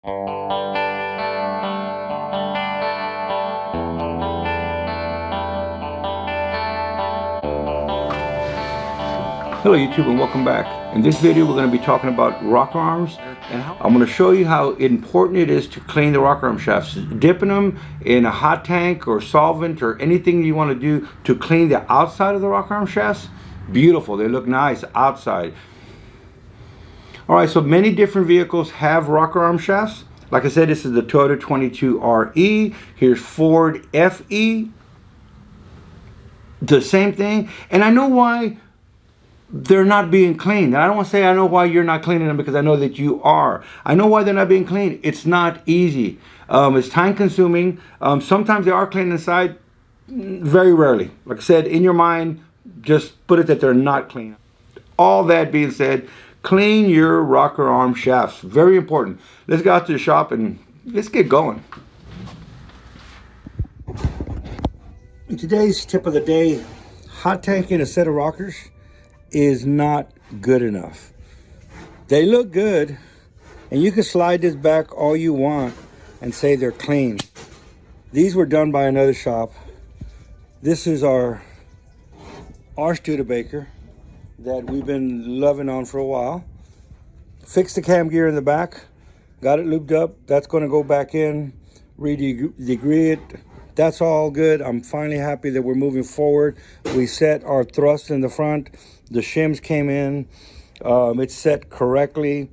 Hello YouTube and welcome back. In this video we're going to be talking about rocker arms and how I'm going to show you how important it is to clean the rocker arm shafts. Dipping them in a hot tank or solvent or anything you want to do to clean the outside of the rocker arm shafts. Beautiful, they look nice outside. Alright, so many different vehicles have rocker arm shafts. Like I said, this is the Toyota 22RE. Here's Ford FE. The same thing. And I know why they're not being cleaned. And I don't want to say I know why you're not cleaning them, because I know that you are. I know why they're not being cleaned. It's not easy. It's time consuming. Sometimes they are cleaned inside, very rarely. Like I said, in your mind, just put it that they're not clean. All that being said, clean your rocker arm shafts. Very important. Let's go out to the shop and let's get going. In today's tip of the day, hot tanking a set of rockers is not good enough. They look good, and you can slide this back all you want and say they're clean. These were done by another shop. This is our Studebaker that we've been loving on for a while. Fixed the cam gear in the back, got it lubed up. That's going to go back in, re-degree it. That's all good. I'm finally happy that we're moving forward. We set our thrust in the front. The shims came in. It's set correctly.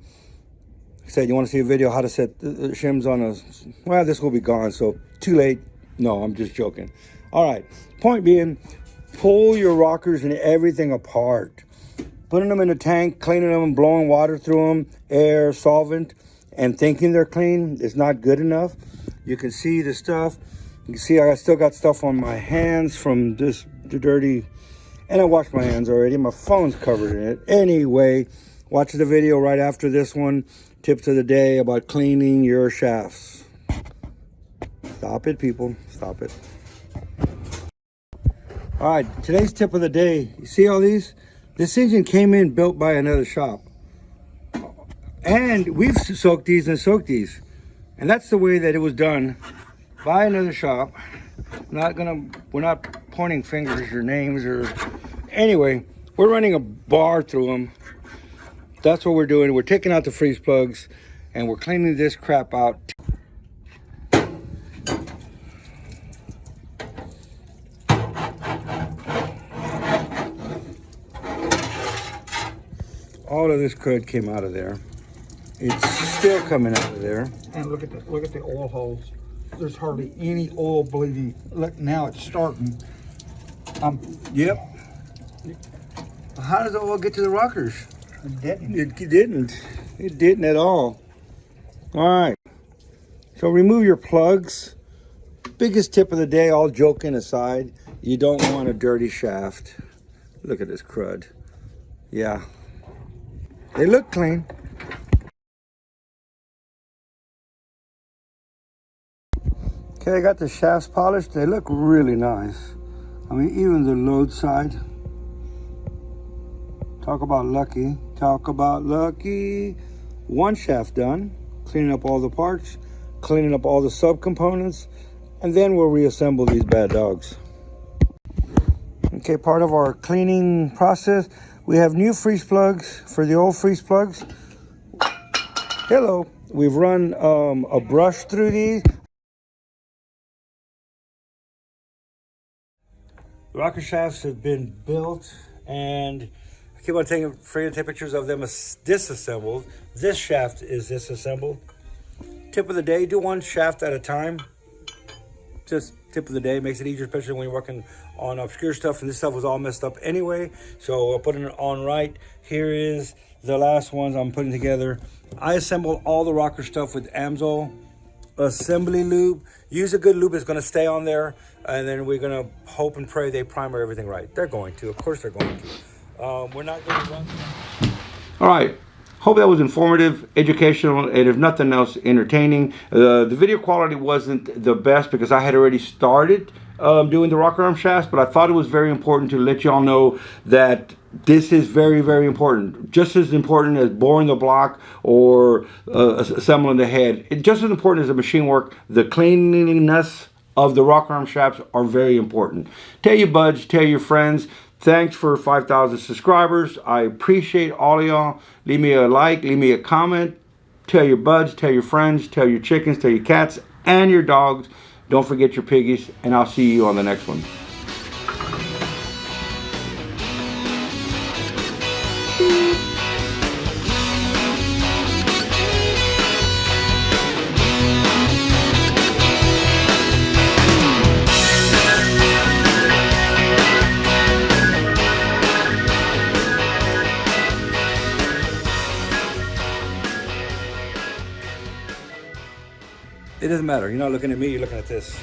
I said, you want to see a video how to set the shims on a... Well, this will be gone, so too late. No, I'm just joking. All right. Point being, pull your rockers and everything apart. Putting them in a tank, cleaning them, blowing water through them, air, solvent, and thinking they're clean is not good enough. You can see the stuff. You can see I still got stuff on my hands from the dirty, and I washed my hands already. My phone's covered in it. Anyway, watch the video right after this one. Tips of the day about cleaning your shafts. Stop it, people. Stop it. All right, today's tip of the day. You see all these? This engine came in built by another shop. And we've soaked these and soaked these. And that's the way that it was done. By another shop. We're not pointing fingers or names or... Anyway, we're running a bar through them. That's what we're doing. We're taking out the freeze plugs and we're cleaning this crap out. All of this crud came out of there. It's still coming out of there. And look at the oil holes. There's hardly any oil bleeding. Look, now it's starting. Yep. How does the oil get to the rockers? It didn't. It didn't. It didn't at all. All right. So remove your plugs. Biggest tip of the day, all joking aside, you don't want a dirty shaft. Look at this crud. Yeah. They look clean. Okay, I got the shafts polished. They look really nice. I mean, even the load side. Talk about lucky. Talk about lucky. One shaft done. Cleaning up all the parts. Cleaning up all the subcomponents. And then we'll reassemble these bad dogs. Okay, part of our cleaning process. We have new freeze plugs for the old freeze plugs. Hello. We've run a brush through these. The rocker shafts have been built, and I keep on taking pictures of them disassembled. This shaft is disassembled. Tip of the day, do one shaft at a time. Just tip of the day, makes it easier, especially when you're working on obscure stuff, and this stuff was all messed up anyway. So I'll put it on right. Here is the last ones I'm putting together. I assembled all the rocker stuff with Amsoil assembly lube. Use a good lube, it's going to stay on there, and then we're going to hope and pray they primer everything right. They're going to, of course they're going to. We're not going to run. All right, hope that was informative, educational, and if nothing else, entertaining. The video quality wasn't the best because I had already started doing the rocker arm shafts, but I thought it was very important to let y'all know that This is very, very important. Just as important as boring the block or assembling the head. Just as important as the machine work, the cleanliness of the rocker arm shafts are very important. Tell your buds, tell your friends. Thanks for 5,000 subscribers. I appreciate all of y'all. Leave me a like, leave me a comment. Tell your buds, tell your friends, tell your chickens, tell your cats, and your dogs. Don't forget your piggies, and I'll see you on the next one. It doesn't matter. You're not looking at me, you're looking at this.